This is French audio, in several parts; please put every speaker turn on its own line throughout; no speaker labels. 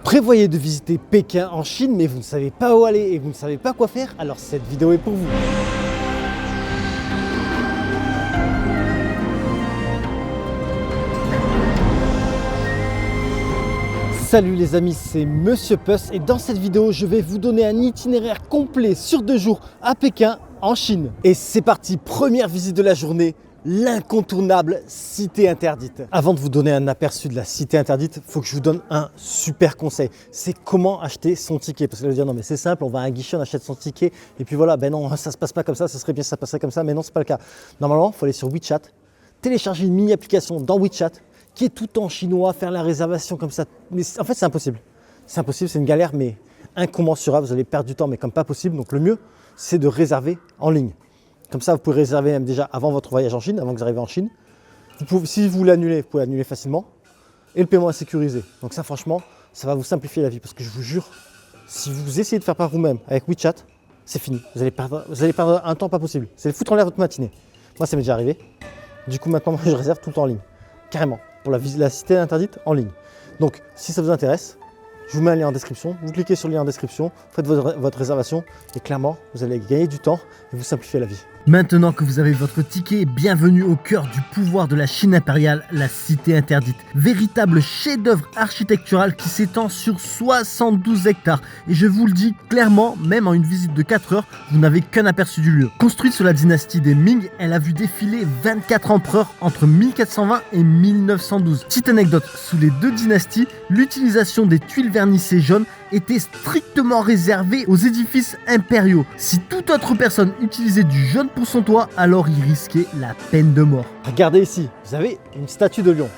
prévoyez de visiter Pékin en Chine, mais vous ne savez pas où aller et vous ne savez pas quoi faire, alors cette vidéo est pour vous. Salut les amis, c'est Monsieur Puss et dans cette vidéo, je vais vous donner un itinéraire complet sur 2 jours à Pékin en Chine. Et c'est parti, première visite de la journée, l'incontournable cité interdite. Avant de vous donner un aperçu de la cité interdite, il faut que je vous donne un super conseil. C'est comment acheter son ticket. Parce que vous allez dire non mais c'est simple, on va à un guichet, on achète son ticket et puis voilà, ben non, ça se passe pas comme ça serait bien que ça passerait comme ça, mais non, c'est pas le cas. Normalement, il faut aller sur WeChat, télécharger une mini application dans WeChat qui est tout en chinois, faire la réservation comme ça. Mais en fait, c'est impossible. C'est impossible, c'est une galère, mais incommensurable. Vous allez perdre du temps, mais comme pas possible. Donc le mieux, c'est de réserver en ligne. Comme ça, vous pouvez réserver même déjà avant votre voyage en Chine, avant que vous arriviez en Chine. Si vous voulez annuler, vous pouvez annuler facilement. Et le paiement est sécurisé. Donc ça, franchement, ça va vous simplifier la vie. Parce que je vous jure, si vous essayez de faire par vous-même avec WeChat, c'est fini. Vous allez perdre un temps pas possible. C'est foutre en l'air votre matinée. Moi, ça m'est déjà arrivé. Du coup, maintenant, je réserve tout le temps en ligne. Carrément. Pour la cité interdite en ligne. Donc, si ça vous intéresse, je vous mets un lien en description. Vous cliquez sur le lien en description, faites votre réservation et clairement, vous allez gagner du temps et vous simplifier la vie.
Maintenant que vous avez votre ticket, bienvenue au cœur du pouvoir de la Chine impériale, la cité interdite. Véritable chef-d'œuvre architectural qui s'étend sur 72 hectares. Et je vous le dis clairement, même en une visite de 4 heures, vous n'avez qu'un aperçu du lieu. Construite sous la dynastie des Ming, elle a vu défiler 24 empereurs entre 1420 et 1912. Petite anecdote, sous les 2 dynasties, l'utilisation des tuiles vernissées jaunes était strictement réservée aux édifices impériaux. Si toute autre personne utilisait du jaune pour son toit, alors il risquait la peine de mort.
Regardez ici, vous avez une statue de lion.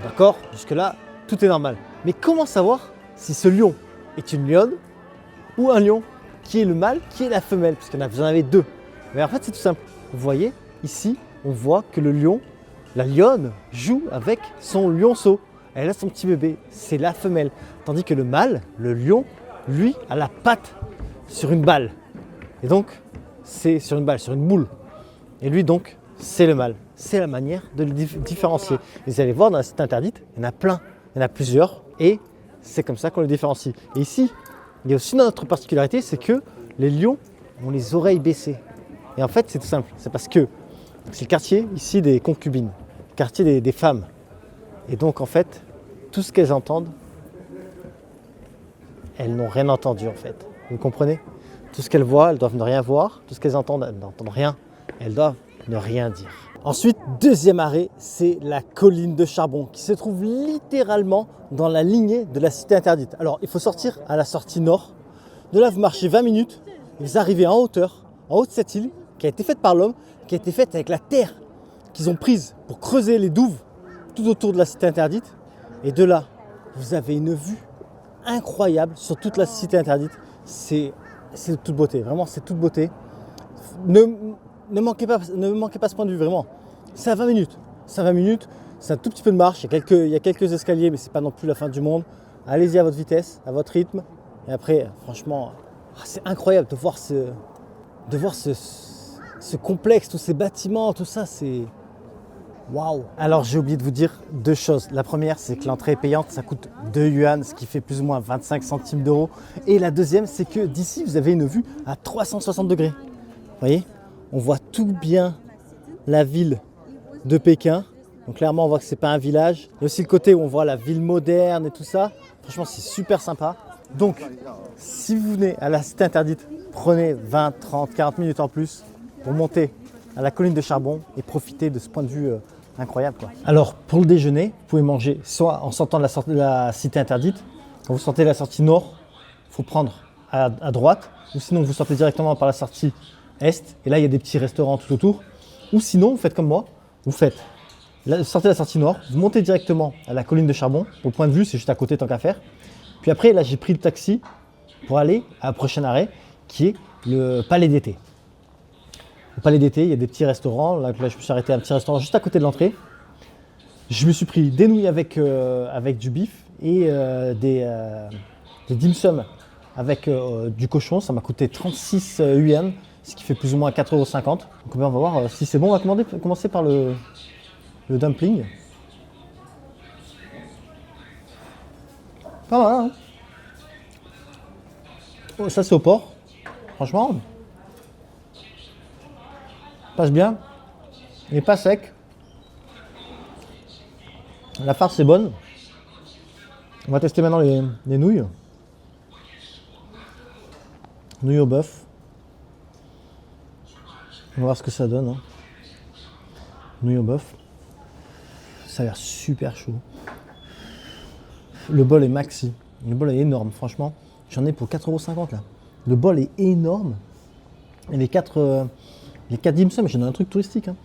D'accord? Jusque-là, tout est normal. Mais comment savoir si ce lion est une lionne ou un lion? Qui est le mâle, qui est la femelle? Parce que vous en avez 2. Mais en fait, c'est tout simple. Vous voyez, ici, on voit que le lion, la lionne, joue avec son lionceau. Elle a son petit bébé, c'est la femelle. Tandis que le mâle, le lion, lui, a la patte sur une balle. Et donc, c'est sur une balle, sur une boule. Et lui, donc, c'est le mâle. C'est la manière de le différencier. Et vous allez voir, dans la cité interdite, il y en a plein, il y en a plusieurs. Et c'est comme ça qu'on le différencie. Et ici, il y a aussi une autre particularité, c'est que les lions ont les oreilles baissées. Et en fait, c'est tout simple. C'est parce que c'est le quartier ici des concubines, le quartier des femmes. Et donc, en fait, tout ce qu'elles entendent, elles n'ont rien entendu, en fait. Vous comprenez? Tout ce qu'elles voient, elles doivent ne rien voir. Tout ce qu'elles entendent, elles n'entendent rien. Elles doivent ne rien dire. Ensuite, deuxième arrêt, c'est la colline de charbon qui se trouve littéralement dans la lignée de la cité interdite. Alors, il faut sortir à la sortie nord. De là, vous marchez 20 minutes et vous arrivez en hauteur, en haut de cette île qui a été faite par l'homme, qui a été faite avec la terre qu'ils ont prise pour creuser les douves tout autour de la cité interdite. Et de là, vous avez une vue incroyable sur toute la cité interdite. C'est de toute beauté, vraiment c'est toute beauté. Ne manquez pas ce point de vue, vraiment. C'est à 20 minutes. C'est à 20 minutes, c'est un tout petit peu de marche, il y a quelques escaliers, mais c'est pas non plus la fin du monde. Allez-y à votre vitesse, à votre rythme. Et après, franchement, c'est incroyable de voir ce complexe, tous ces bâtiments, tout ça, c'est... Waouh! Alors j'ai oublié de vous dire 2 choses. La première, c'est que l'entrée est payante, ça coûte 2 yuan, ce qui fait plus ou moins 25 centimes d'euros. Et la deuxième, c'est que d'ici, vous avez une vue à 360 degrés. Vous voyez? On voit tout bien la ville de Pékin. Donc clairement, on voit que c'est pas un village. Il y a aussi le côté où on voit la ville moderne et tout ça. Franchement, c'est super sympa. Donc, si vous venez à la cité interdite, prenez 20, 30, 40 minutes en plus pour monter à la colline de charbon et profiter de ce point de vue incroyable, quoi. Alors pour le déjeuner, vous pouvez manger soit en sortant de la cité interdite. Quand vous sortez la sortie nord, il faut prendre à droite, ou sinon vous sortez directement par la sortie est, et là il y a des petits restaurants tout autour. Ou sinon vous faites comme moi, vous sortez la sortie nord, vous montez directement à la colline de charbon. Au point de vue, c'est juste à côté tant qu'à faire. Puis après, là j'ai pris le taxi pour aller à un prochain arrêt qui est le Palais d'été. Au Palais d'été, il y a des petits restaurants. Là, je me suis arrêté à un petit restaurant juste à côté de l'entrée. Je me suis pris des nouilles avec du bif et des dim sum avec du cochon. Ça m'a coûté 36 yuan, ce qui fait plus ou moins 4,50 €. Donc on va voir si c'est bon. On va commencer par le dumpling. Pas mal, hein? Oh, ça c'est au porc. Franchement, passe bien. Il n'est pas sec. La farce est bonne. On va tester maintenant les nouilles. Nouilles au bœuf. On va voir ce que ça donne. Hein. Nouilles au bœuf. Ça a l'air super chaud. Le bol est maxi. Le bol est énorme, franchement. J'en ai pour 4,50 € là. Le bol est énorme. Et les 4 dim sum, j'en ai un truc touristique. Hein.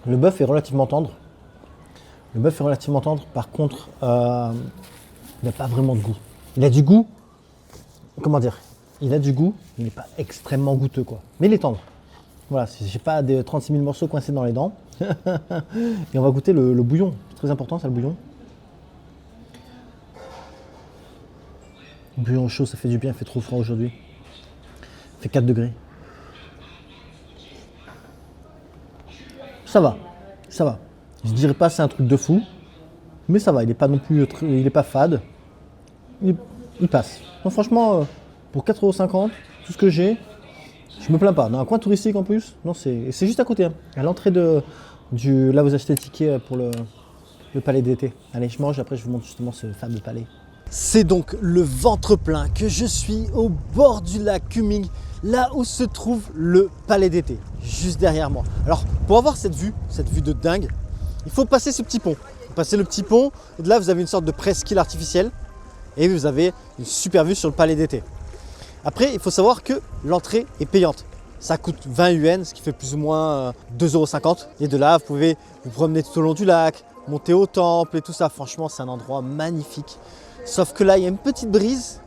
Le bœuf est relativement tendre. Par contre, il n'a pas vraiment de goût. Il a du goût. Comment dire? Il a du goût. Il n'est pas extrêmement goûteux, quoi. Mais il est tendre. Voilà, j'ai pas des 36 000 morceaux coincés dans les dents. Et on va goûter le bouillon. C'est très important, ça, le bouillon. Le bouillon chaud, ça fait du bien. Il fait trop froid aujourd'hui. Il fait 4 degrés. Ça va. Je dirais pas c'est un truc de fou, mais ça va. Il est pas non plus, il est pas fade. Il passe. Donc franchement, pour 4,50 €, tout ce que j'ai, je me plains pas. Dans un coin touristique en plus, non, c'est juste à côté. Hein. À l'entrée là vous achetez le ticket pour le palais d'été. Allez, je mange. Après, je vous montre justement ce fameux palais. C'est donc le ventre plein que je suis au bord du lac Kuming, là où se trouve le palais d'été, juste derrière moi. Alors, pour avoir cette vue de dingue, il faut passer ce petit pont. Vous passez le petit pont, et de là, vous avez une sorte de presqu'île artificielle, et vous avez une super vue sur le palais d'été. Après, il faut savoir que l'entrée est payante. Ça coûte 20 yuan, ce qui fait plus ou moins 2,50 €. Et de là, vous pouvez vous promener tout au long du lac, monter au temple et tout ça. Franchement, c'est un endroit magnifique. Sauf que là, il y a une petite brise.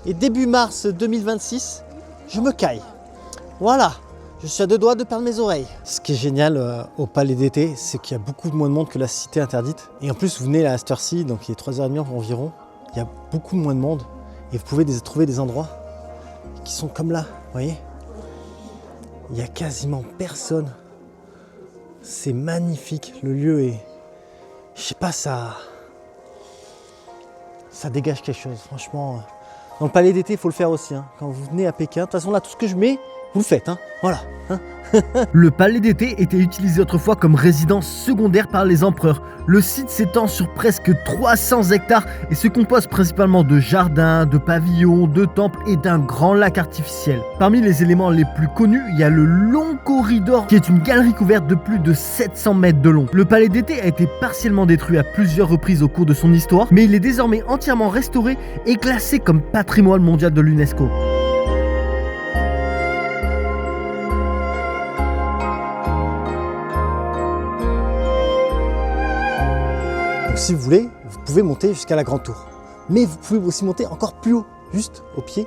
Et début mars 2026, je me caille. Voilà, je suis à 2 doigts de perdre mes oreilles. Ce qui est génial au palais d'été, c'est qu'il y a beaucoup moins de monde que la cité interdite. Et en plus, vous venez à cette heure-ci, donc il est 3h30 environ. Il y a beaucoup moins de monde. Et vous pouvez trouver des endroits qui sont comme là, vous voyez. Il n'y a quasiment personne. C'est magnifique. Le lieu est... Je sais pas, ça dégage quelque chose, franchement. Dans le palais d'été, il faut le faire aussi. Hein. Quand vous venez à Pékin, de toute façon, là, tout ce que je mets, vous le faites. Hein. Voilà. Hein.
Le palais d'été était utilisé autrefois comme résidence secondaire par les empereurs. Le site s'étend sur presque 300 hectares et se compose principalement de jardins, de pavillons, de temples et d'un grand lac artificiel. Parmi les éléments les plus connus, il y a le long corridor qui est une galerie couverte de plus de 700 mètres de long. Le palais d'été a été partiellement détruit à plusieurs reprises au cours de son histoire, mais il est désormais entièrement restauré et classé comme patrimoine mondial de l'UNESCO.
Donc, si vous voulez, vous pouvez monter jusqu'à la grande tour. Mais vous pouvez aussi monter encore plus haut, juste au pied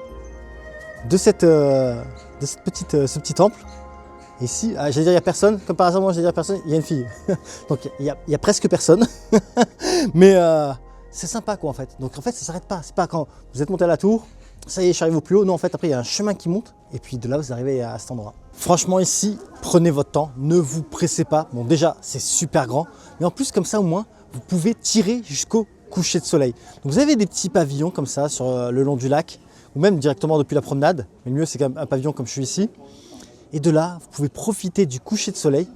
de ce petit temple. Et ici, j'allais dire il n'y a personne, comme par hasard moi j'allais dire personne, il y a une fille. Donc il y a presque personne. Mais c'est sympa quoi en fait. Donc en fait ça ne s'arrête pas. C'est pas quand vous êtes monté à la tour, ça y est, je suis arrivé au plus haut. Non en fait après il y a un chemin qui monte et puis de là vous arrivez à cet endroit. Franchement ici, prenez votre temps, ne vous pressez pas. Bon déjà c'est super grand, mais en plus comme ça au moins, vous pouvez tirer jusqu'au coucher de soleil. Donc vous avez des petits pavillons comme ça sur le long du lac, ou même directement depuis la promenade. Mais le mieux c'est quand même un pavillon comme je suis ici. Et de là, vous pouvez profiter du coucher de soleil.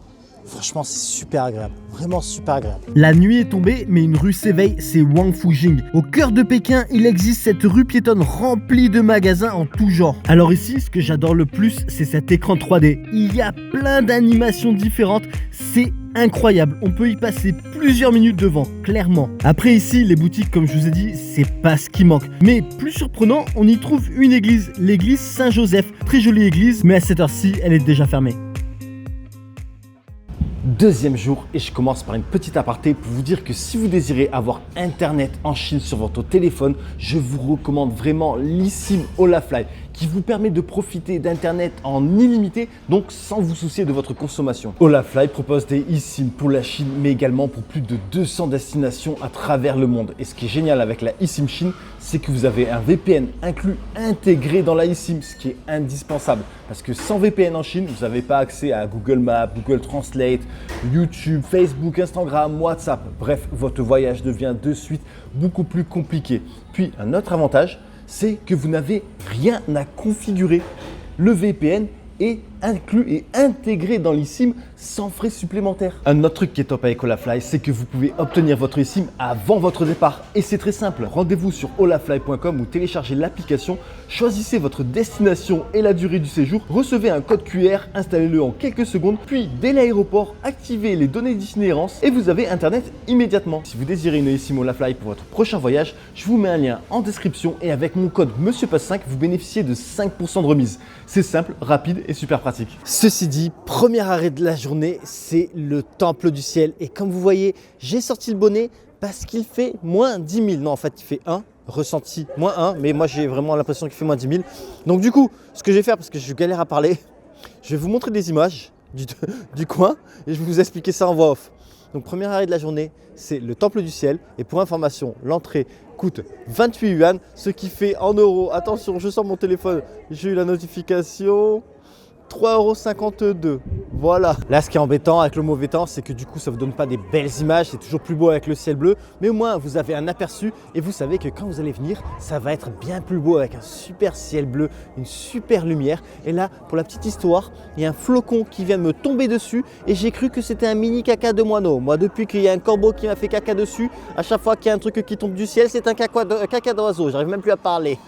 Franchement, c'est super agréable, vraiment super agréable.
La nuit est tombée, mais une rue s'éveille, c'est Wangfujing. Au cœur de Pékin, il existe cette rue piétonne remplie de magasins en tout genre. Alors ici, ce que j'adore le plus, c'est cet écran 3D. Il y a plein d'animations différentes, c'est incroyable. On peut y passer plusieurs minutes devant, clairement. Après ici, les boutiques, comme je vous ai dit, c'est pas ce qui manque. Mais plus surprenant, on y trouve une église, l'église Saint-Joseph. Très jolie église, mais à cette heure-ci, elle est déjà fermée.
Deuxième jour et je commence par une petite aparté pour vous dire que si vous désirez avoir internet en Chine sur votre téléphone, je vous recommande vraiment l'eSIM Olafly. qui vous permet de profiter d'Internet en illimité, donc sans vous soucier de votre consommation. Olafly propose des eSIM pour la Chine, mais également pour plus de 200 destinations à travers le monde. Et ce qui est génial avec la eSIM Chine, c'est que vous avez un VPN inclus intégré dans la eSIM, ce qui est indispensable. Parce que sans VPN en Chine, vous n'avez pas accès à Google Maps, Google Translate, YouTube, Facebook, Instagram, WhatsApp. Bref, votre voyage devient de suite beaucoup plus compliqué. Puis un autre avantage, c'est que vous n'avez rien à configurer. Le VPN est inclus et intégré dans l'eSIM sans frais supplémentaires. Un autre truc qui est top avec Olafly, c'est que vous pouvez obtenir votre eSIM avant votre départ. Et c'est très simple. Rendez-vous sur olafly.com ou téléchargez l'application, choisissez votre destination et la durée du séjour, recevez un code QR, installez-le en quelques secondes, puis dès l'aéroport, activez les données d'itinérance et vous avez Internet immédiatement. Si vous désirez une eSIM Olafly pour votre prochain voyage, je vous mets un lien en description et avec mon code MonsieurPass5, vous bénéficiez de 5% de remise. C'est simple, rapide et super pratique.
Ceci dit, premier arrêt de la journée, c'est le Temple du Ciel. Et comme vous voyez, j'ai sorti le bonnet parce qu'il fait moins 10 000. Non, en fait, il fait 1, ressenti moins 1, mais moi j'ai vraiment l'impression qu'il fait moins 10 000. Donc du coup, ce que je vais faire, parce que je galère à parler, je vais vous montrer des images du coin et je vais vous expliquer ça en voix off. Donc premier arrêt de la journée, c'est le Temple du Ciel. Et pour information, l'entrée coûte 28 yuan, ce qui fait en euros, attention, je sors mon téléphone, j'ai eu la notification, 3,52 €. Voilà. Là, ce qui est embêtant avec le mauvais temps, c'est que du coup, ça ne vous donne pas des belles images. C'est toujours plus beau avec le ciel bleu. Mais au moins, vous avez un aperçu et vous savez que quand vous allez venir, ça va être bien plus beau avec un super ciel bleu, une super lumière. Et là, pour la petite histoire, il y a un flocon qui vient de me tomber dessus et j'ai cru que c'était un mini caca de moineau. Moi, depuis qu'il y a un corbeau qui m'a fait caca dessus, à chaque fois qu'il y a un truc qui tombe du ciel, c'est un caca d'oiseau. J'arrive même plus à parler.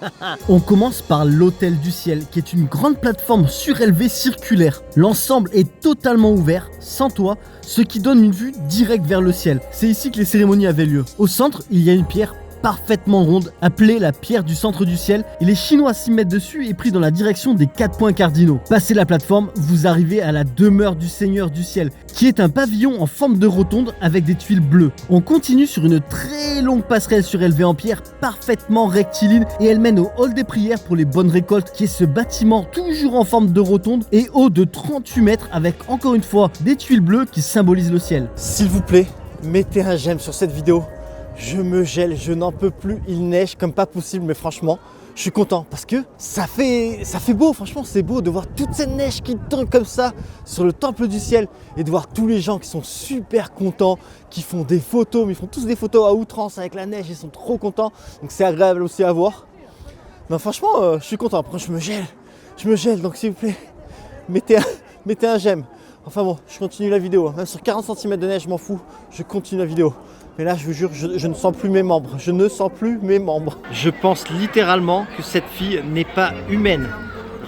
On commence par l'Hôtel du Ciel, qui est une grande plateforme surélevée circulaire. L'ensemble est totalement ouvert, sans toit, ce qui donne une vue directe vers le ciel. C'est ici que les cérémonies avaient lieu. Au centre, il y a une pierre parfaitement ronde, appelée la pierre du centre du ciel, et les Chinois s'y mettent dessus et pris dans la direction des 4 points cardinaux. Passé la plateforme, vous arrivez à la demeure du Seigneur du ciel, qui est un pavillon en forme de rotonde avec des tuiles bleues. On continue sur une très longue passerelle surélevée en pierre, parfaitement rectiligne, et elle mène au hall des prières pour les bonnes récoltes, qui est ce bâtiment toujours en forme de rotonde et haut de 38 mètres, avec encore une fois des tuiles bleues qui symbolisent le ciel.
S'il vous plaît, mettez un j'aime sur cette vidéo. Je me gèle, je n'en peux plus, il neige comme pas possible, mais franchement, je suis content parce que ça fait beau, franchement, c'est beau de voir toute cette neige qui tombe comme ça sur le Temple du Ciel et de voir tous les gens qui sont super contents, qui font des photos, mais ils font tous des photos à outrance avec la neige, ils sont trop contents, donc c'est agréable aussi à voir. Non, franchement, je suis content, après je me gèle, donc s'il vous plaît, mettez un j'aime. Enfin bon, je continue la vidéo, même sur 40 cm de neige, je m'en fous, je continue la vidéo. Mais là, je vous jure, je ne sens plus mes membres. Je ne sens plus mes membres. Je pense littéralement que cette fille n'est pas humaine.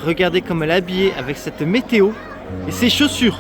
Regardez comme elle est habillée avec cette météo et ses chaussures.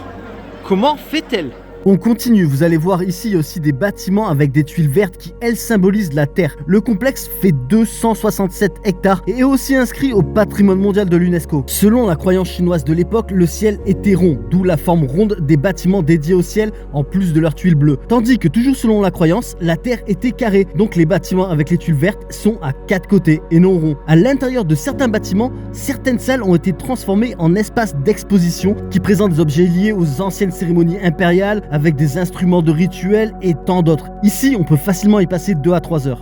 Comment fait-elle ?
On continue, vous allez voir ici aussi des bâtiments avec des tuiles vertes qui, elles, symbolisent la terre. Le complexe fait 267 hectares et est aussi inscrit au patrimoine mondial de l'UNESCO. Selon la croyance chinoise de l'époque, le ciel était rond, d'où la forme ronde des bâtiments dédiés au ciel en plus de leurs tuiles bleues. Tandis que toujours selon la croyance, la terre était carrée, donc les bâtiments avec les tuiles vertes sont à 4 côtés et non ronds. À l'intérieur de certains bâtiments, certaines salles ont été transformées en espaces d'exposition qui présentent des objets liés aux anciennes cérémonies impériales, avec des instruments de rituel et tant d'autres. Ici, on peut facilement y passer 2 à 3 heures.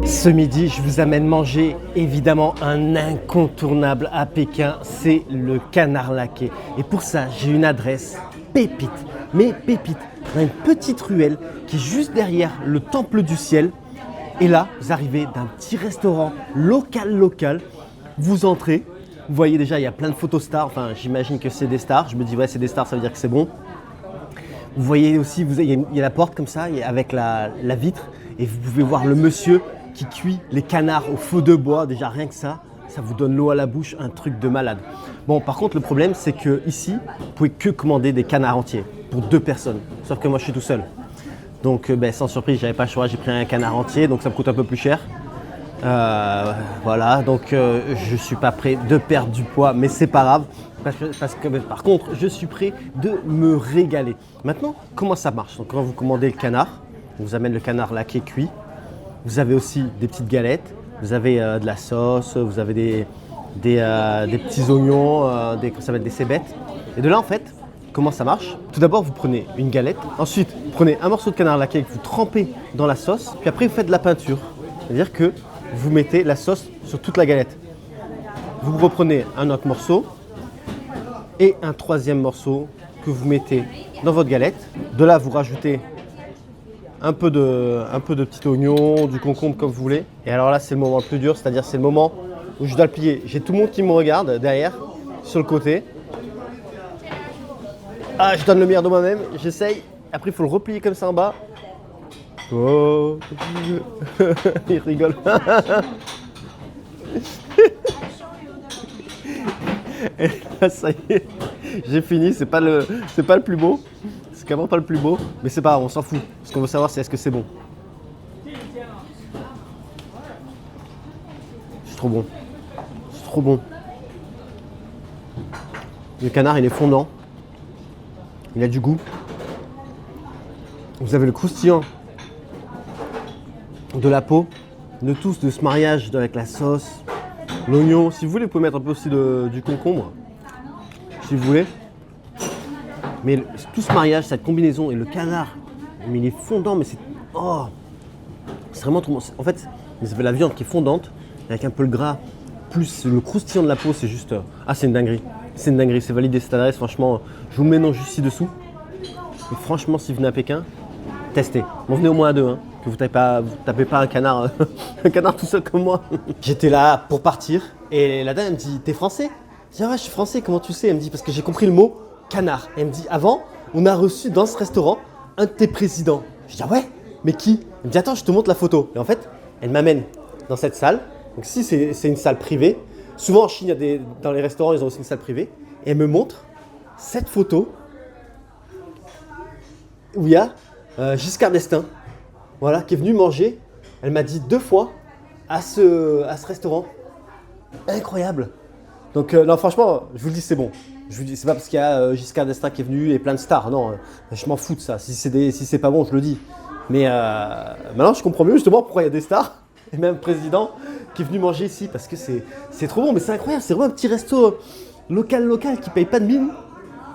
Ce midi, je vous amène manger évidemment un incontournable à Pékin, c'est le canard laqué. Et pour ça, j'ai une adresse pépite, mais pépite, dans une petite ruelle qui est juste derrière le Temple du Ciel. Et là, vous arrivez d'un petit restaurant local. Vous entrez, vous voyez déjà, il y a plein de photos stars. Enfin, j'imagine que c'est des stars. Je me dis, ouais, c'est des stars, ça veut dire que c'est bon. Vous voyez aussi, il y a la porte comme ça, avec la vitre. Et vous pouvez voir le monsieur qui cuit les canards au feu de bois. Déjà, rien que ça vous donne l'eau à la bouche, un truc de malade. Bon, par contre, le problème, c'est que ici, vous pouvez que commander des canards entiers pour 2 personnes. Sauf que moi, je suis tout seul. Donc sans surprise, j'avais pas le choix, j'ai pris un canard entier, donc ça me coûte un peu plus cher.
Voilà, donc je suis pas prêt de perdre du poids, mais c'est pas grave. Parce que par contre, je suis prêt de me régaler. Maintenant, comment ça marche? Donc quand vous commandez le canard, on vous amène le canard là qui est cuit. Vous avez aussi des petites galettes, vous avez de la sauce, vous avez des petits oignons, ça s'appelle des cébettes. Et de là en fait, comment ça marche? Tout d'abord, vous prenez une galette, ensuite vous prenez un morceau de canard laqué que vous trempez dans la sauce, puis après vous faites de la peinture. C'est-à-dire que vous mettez la sauce sur toute la galette. Vous reprenez un autre morceau et un troisième morceau que vous mettez dans votre galette. De là, vous rajoutez un peu de petit oignon, du concombre comme vous voulez. Et alors là, c'est le moment le plus dur, c'est-à-dire c'est le moment où je dois le plier. J'ai tout le monde qui me regarde derrière, sur le côté. Ah, je donne le meilleur de moi-même, j'essaye. Après, il faut le replier comme ça en bas. Oh, il rigole. Et là, ça y est, j'ai fini. C'est pas le plus beau. C'est carrément pas le plus beau, mais c'est pas grave, on s'en fout. Ce qu'on veut savoir, c'est est-ce que c'est bon. C'est trop bon. C'est trop bon. Le canard, il est fondant. Il a du goût. Vous avez le croustillant de la peau, de tout, de ce mariage avec la sauce, l'oignon. Si vous voulez, vous pouvez mettre un peu aussi du concombre, si vous voulez. Mais tout ce mariage, cette combinaison et le canard, mais il est fondant, mais c'est... Oh, c'est vraiment trop bon. En fait, vous avez la viande qui est fondante, avec un peu le gras, plus le croustillant de la peau, c'est juste... Ah, c'est une dinguerie. C'est une dinguerie, c'est validé cette adresse, franchement. Je vous le mets non juste ci-dessous. Et franchement, si vous venez à Pékin, testez. Bon, venez au moins à deux, hein, que vous tapez pas un canard, un canard tout seul comme moi. J'étais là pour partir et la dame elle me dit, t'es français? Je dis, ah ouais, je suis français, comment tu sais? Elle me dit, parce que j'ai compris le mot canard. Elle me dit, avant, on a reçu dans ce restaurant un de tes présidents. Je dis, ah ouais, mais qui? Elle me dit, attends, je te montre la photo. Et en fait, elle m'amène dans cette salle. Donc si c'est une salle privée, souvent en Chine, dans les restaurants, ils ont aussi une salle privée. Et elle me montre cette photo où il y a Giscard d'Estaing, voilà, qui est venu manger. Elle m'a dit 2 fois à ce restaurant. Incroyable. Donc non, franchement, je vous le dis, c'est bon. Je vous dis, c'est pas parce qu'il y a Giscard d'Estaing qui est venu et plein de stars. Non, je m'en fous de ça. Si c'est pas bon, je le dis. Mais maintenant, je comprends mieux justement pourquoi il y a des stars et même un président qui est venu manger ici parce que c'est trop bon. Mais c'est incroyable. C'est vraiment un petit resto local qui paye pas de mine.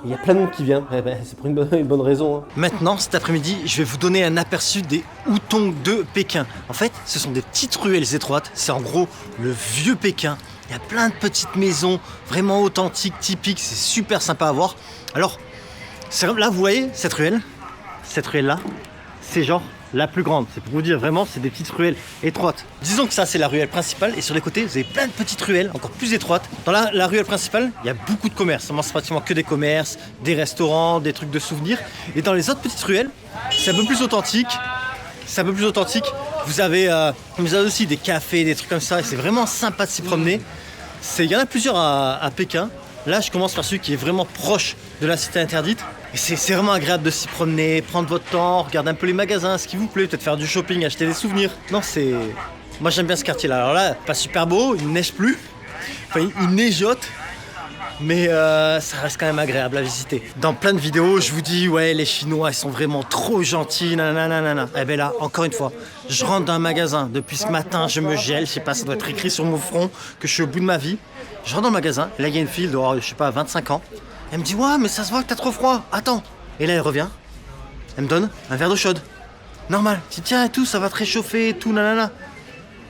Il y a plein de monde qui vient, c'est pour une bonne raison. Hein. Maintenant, cet après-midi, je vais vous donner un aperçu des Hutong de Pékin. En fait, ce sont des petites ruelles étroites. C'est en gros le vieux Pékin. Il y a plein de petites maisons vraiment authentiques, typiques. C'est super sympa à voir. Alors, là, vous voyez cette ruelle-là, c'est genre la plus grande. C'est pour vous dire, vraiment, c'est des petites ruelles étroites. Disons que ça, c'est la ruelle principale. Et sur les côtés, vous avez plein de petites ruelles, encore plus étroites. Dans la ruelle principale, il y a beaucoup de commerces. C'est pratiquement que des commerces, des restaurants, des trucs de souvenirs. Et dans les autres petites ruelles, c'est un peu plus authentique. Vous avez aussi des cafés, des trucs comme ça. Et c'est vraiment sympa de s'y promener. Il y en a plusieurs à Pékin. Là, je commence par celui qui est vraiment proche de la cité interdite. Et c'est vraiment agréable de s'y promener, prendre votre temps, regarder un peu les magasins, ce qui vous plaît, peut-être faire du shopping, acheter des souvenirs. Non, moi, j'aime bien ce quartier-là. Alors là, pas super beau, il neige plus. Enfin, il neigeote. Mais ça reste quand même agréable à visiter. Dans plein de vidéos, je vous dis, ouais, les Chinois, ils sont vraiment trop gentils, nanana. Eh ben là, encore une fois, je rentre dans un magasin. Depuis ce matin, je me gèle. Je sais pas, ça doit être écrit sur mon front que je suis au bout de ma vie. Je rentre dans le magasin. Et là, il y a une fille de, je sais pas, 25 ans. Elle me dit, ouais, mais ça se voit que t'as trop froid. Attends. Et là, elle revient. Elle me donne un verre d'eau chaude. Normal. Je dis, tiens, et tout, ça va te réchauffer, et tout, nanana.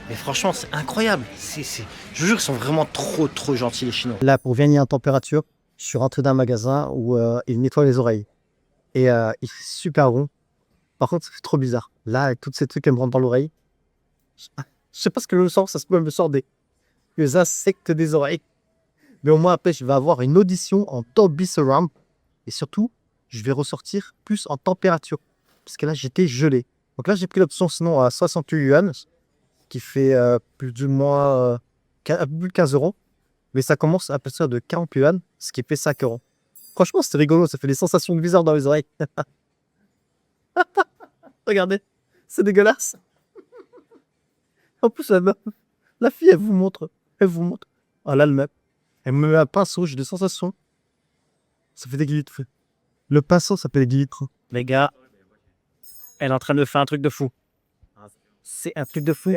Mais franchement, c'est incroyable. Je vous jure, ils sont vraiment trop gentils, les Chinois.
Là, pour gagner en température, je suis rentré dans un magasin où il nettoie les oreilles. Et il fait super bon. Par contre, c'est trop bizarre. Là, avec toutes ces trucs qui me rentrent dans l'oreille, je sais pas ce que je sens, ça me sort des insectes des oreilles. Mais au moins, après, je vais avoir une audition en Dolby Surround. Et surtout, je vais ressortir plus en température. Parce que là, j'étais gelé. Donc là, j'ai pris l'option sinon à 68 yuan, qui fait plus ou moins plus de 15 €. Mais ça commence à partir de 40 yuan, ce qui fait 5 €. Franchement, c'était rigolo, ça fait des sensations bizarres dans les oreilles. Regardez, c'est dégueulasse. En plus, La fille, elle vous montre. Elle vous montre. Ah là, le même. Elle me met un pinceau, j'ai des sensations. Ça fait des guilitres. Le pinceau, ça fait des guilitres. Les gars, elle est en train de faire un truc de fou. C'est un truc de fou.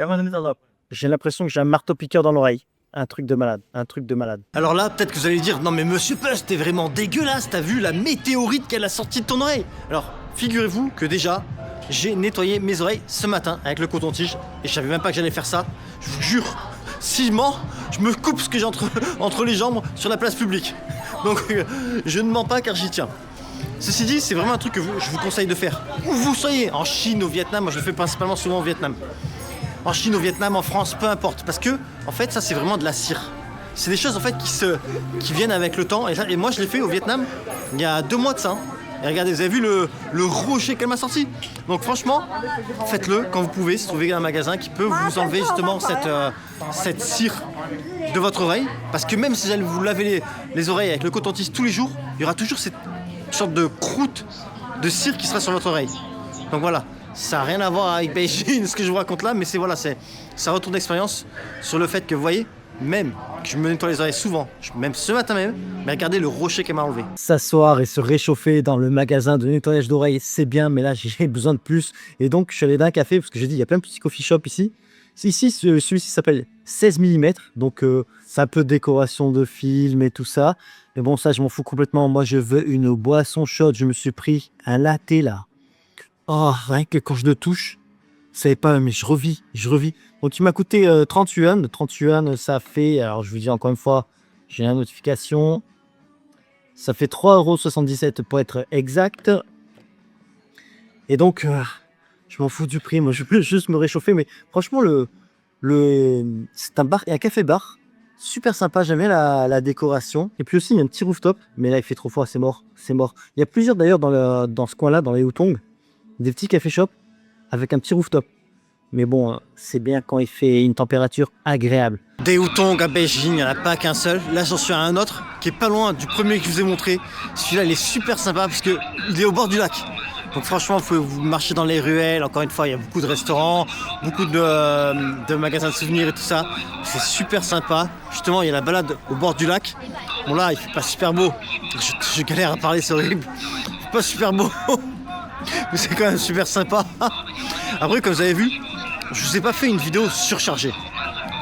J'ai l'impression que j'ai un marteau-piqueur dans l'oreille. Un truc de malade. Un truc de malade.
Alors là, peut-être que vous allez dire, non mais monsieur Puss, t'es vraiment dégueulasse, t'as vu la météorite qu'elle a sortie de ton oreille. Alors, figurez-vous que déjà, j'ai nettoyé mes oreilles ce matin avec le coton-tige et je savais même pas que j'allais faire ça. Je vous jure, si je mens, je me coupe ce que j'ai entre les jambes sur la place publique. Donc, je ne mens pas car j'y tiens. Ceci dit, c'est vraiment un truc que je vous conseille de faire. Où vous soyez, en Chine, au Vietnam, moi je le fais principalement souvent au Vietnam. En Chine, au Vietnam, en France, peu importe. Parce que, en fait, ça c'est vraiment de la cire. C'est des choses en fait qui viennent avec le temps. Et moi je l'ai fait au Vietnam il y a 2 mois de ça. Et regardez, vous avez vu le rocher qu'elle m'a sorti. Donc franchement, faites-le quand vous pouvez, se trouver un magasin qui peut vous enlever justement cette cire de votre oreille. Parce que même si vous allez vous laver les oreilles avec le coton-tige tous les jours, il y aura toujours cette sorte de croûte de cire qui sera sur votre oreille. Donc voilà, ça n'a rien à voir avec Beijing, ce que je vous raconte là, mais c'est un retour d'expérience sur le fait que vous voyez, même que je me nettoie les oreilles souvent, même ce matin même, mais regardez le rocher qu'elle m'a enlevé.
S'asseoir et se réchauffer dans le magasin de nettoyage d'oreilles, c'est bien, mais là j'ai besoin de plus. Et donc je suis allé d'un café, parce que j'ai dit il y a plein de petits coffee shops ici. Ici, celui-ci s'appelle 16 mm, donc c'est un peu décoration de film et tout ça. Mais bon, ça je m'en fous complètement. Moi je veux une boisson chaude. Je me suis pris un latte là. Oh, rien que quand je le touche, vous savez pas, mais je revis. Donc il m'a coûté 30 yuan. 30 yuan, ça fait, alors je vous dis encore une fois, j'ai la notification. Ça fait 3,77 € pour être exact. Et donc, je m'en fous du prix. Moi, je veux juste me réchauffer. Mais franchement, c'est un bar et un café-bar. Super sympa, j'aime bien la décoration. Et puis aussi, il y a un petit rooftop. Mais là, il fait trop froid, c'est mort. Il y a plusieurs d'ailleurs dans ce coin-là, dans les Hutong, des petits café-shops avec un petit rooftop. Mais bon, c'est bien quand il fait une température agréable.
Des Hutong à Beijing, il n'y en a pas qu'un seul. Là, j'en suis à un autre qui est pas loin du premier que je vous ai montré. Celui-là, il est super sympa parce qu'il est au bord du lac. Donc franchement, vous marchez dans les ruelles. Encore une fois, il y a beaucoup de restaurants, beaucoup de magasins de souvenirs et tout ça. C'est super sympa. Justement, il y a la balade au bord du lac. Bon là, il fait pas super beau. Je galère à parler, c'est horrible. Il fait pas super beau. Mais c'est quand même super sympa. Après, comme vous avez vu, je vous ai pas fait une vidéo surchargée.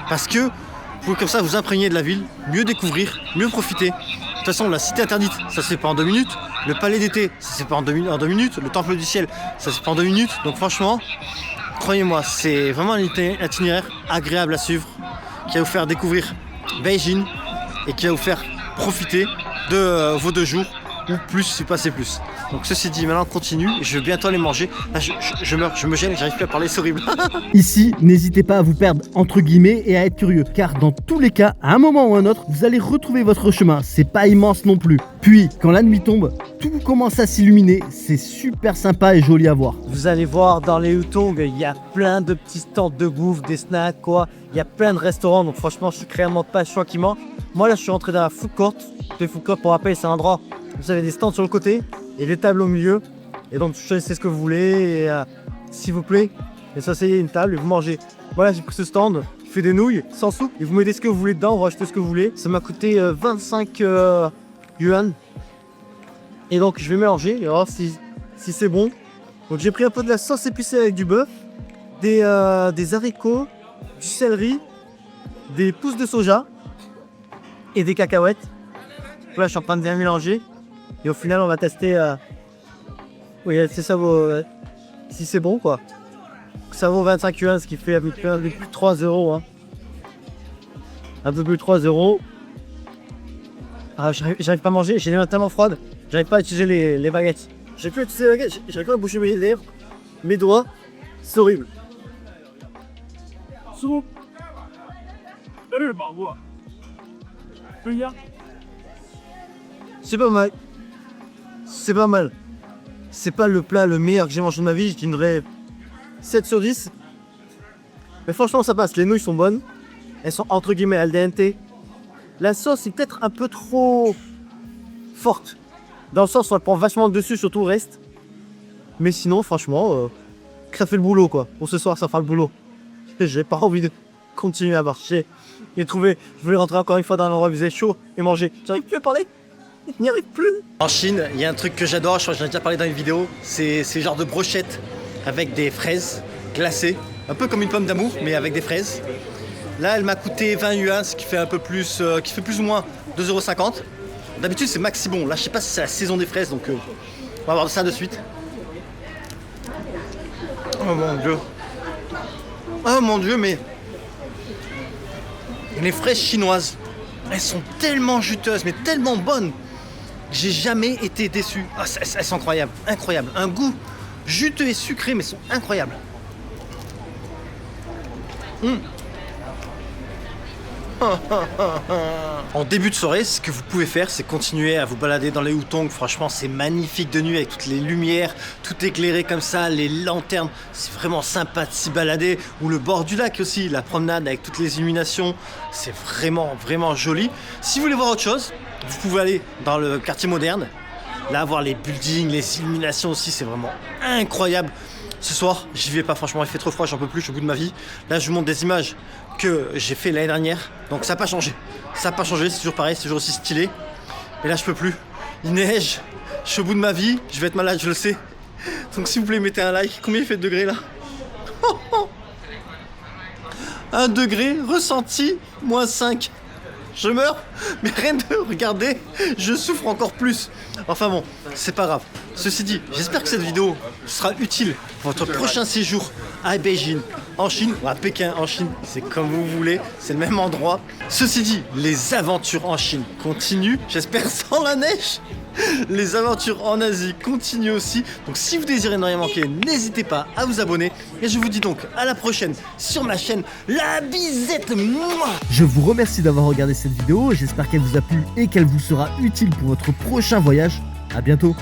Parce que vous pouvez comme ça vous imprégner de la ville, mieux découvrir, mieux profiter. De toute façon, la cité interdite, ça se fait pas en 2 minutes. Le palais d'été, ça se fait pas en 2 minutes. Le temple du ciel, ça se fait pas en 2 minutes. Donc franchement, croyez-moi, c'est vraiment un itinéraire agréable à suivre, qui va vous faire découvrir Beijing et qui va vous faire profiter de vos 2 jours ou plus si passez plus. Donc ceci dit, maintenant on continue et je vais bientôt aller manger. Là je meurs, je me gêne, j'arrive plus à parler, c'est horrible.
Ici, n'hésitez pas à vous perdre entre guillemets et à être curieux, car dans tous les cas, à un moment ou un autre, vous allez retrouver votre chemin. C'est pas immense non plus. Puis, quand la nuit tombe, tout commence à s'illuminer. C'est super sympa et joli à voir. Vous allez voir dans les Hutong, il y a plein de petits stands de bouffe, des snacks, quoi. Il y a plein de restaurants, donc franchement, je suis clairement pas choix qui ment. Moi là, je suis rentré dans la food court. Le food court, pour rappel, c'est un endroit où vous avez des stands sur le côté et les tables au milieu. Et donc, choisissez ce que vous voulez. Et s'il vous plaît, et ça, c'est une table et vous mangez. Voilà, j'ai pris ce stand qui fait des nouilles sans soupe. Et vous mettez ce que vous voulez dedans, vous rachetez ce que vous voulez. Ça m'a coûté 25 yuan. Et donc, je vais mélanger et voir si c'est bon. Donc, j'ai pris un peu de la sauce épicée avec du bœuf, des haricots, du céleri, des pousses de soja et des cacahuètes. Donc là, je suis en train de bien mélanger. Et au final, on va tester. Oui, c'est ça vaut. Si c'est bon, quoi. Ça vaut 25 yuan, ce qui fait un peu plus de 3 €. Hein. Un peu plus de 3 €. Ah, j'arrive pas à manger, j'ai les mains tellement froides. J'arrive pas à utiliser les baguettes. J'ai plus à utiliser les baguettes, j'arrive pas à boucher mes lèvres, mes doigts. C'est horrible. C'est pas mal. C'est pas mal. C'est pas le plat le meilleur que j'ai mangé de ma vie, je donnerais 7 sur 10. Mais franchement, ça passe. Les nouilles sont bonnes. Elles sont entre guillemets al dente. La sauce est peut-être un peu trop forte. Dans le sens où elle prend vachement dessus sur tout le reste. Mais sinon, franchement, ça fait le boulot, quoi. Pour ce soir, ça fera le boulot. J'ai pas envie
continuer à marcher et trouver. Je voulais rentrer encore une fois dans un endroit où il faisait chaud et manger. J'arrive plus à parler. Je n'y arrive plus. En Chine, il y a un truc que j'adore, je crois que j'en ai déjà parlé dans une vidéo, c'est ces genres de brochettes avec des fraises glacées, un peu comme une pomme d'amour, mais avec des fraises. Là, elle m'a coûté 20 yuan, ce qui fait un peu plus, qui fait plus ou moins 2,50 €. D'habitude, c'est maxi bon. Là, je sais pas si c'est la saison des fraises, donc on va voir ça de suite. Oh mon dieu. Oh mon dieu, mais les fraises chinoises, elles sont tellement juteuses, mais tellement bonnes. J'ai jamais été déçu. Ah, elles sont incroyables, incroyables. Un goût juteux et sucré, mais sont incroyables. En début de soirée, ce que vous pouvez faire, c'est continuer à vous balader dans les Hutong. Franchement, c'est magnifique de nuit avec toutes les lumières, tout éclairé comme ça, les lanternes. C'est vraiment sympa de s'y balader. Ou le bord du lac aussi, la promenade avec toutes les illuminations. C'est vraiment, vraiment joli. Si vous voulez voir autre chose, vous pouvez aller dans le quartier moderne. Là, voir les buildings, les illuminations aussi, c'est vraiment incroyable. Ce soir, j'y vais pas, franchement, il fait trop froid, j'en peux plus, je suis au bout de ma vie. Là, je vous montre des images que j'ai fait l'année dernière, donc ça n'a pas changé. Ça n'a pas changé, c'est toujours pareil, c'est toujours aussi stylé. Et là, je peux plus. Il neige, je suis au bout de ma vie, je vais être malade, je le sais. Donc, s'il vous plaît, mettez un like. Combien il fait de degrés là? 1 degré ressenti, -5. Je meurs, mais rien de regarder, je souffre encore plus. Enfin bon, c'est pas grave. Ceci dit, j'espère que cette vidéo sera utile pour votre prochain séjour à Beijing, en Chine, ou à Pékin, en Chine. C'est comme vous voulez, c'est le même endroit. Ceci dit, les aventures en Chine continuent, j'espère sans la neige. Les aventures en Asie continuent aussi. Donc si vous désirez ne rien manquer, n'hésitez pas à vous abonner. Et je vous dis donc à la prochaine sur ma chaîne La Bizette. Mouah.
Je vous remercie d'avoir regardé cette vidéo, j'espère qu'elle vous a plu et qu'elle vous sera utile pour votre prochain voyage. À bientôt.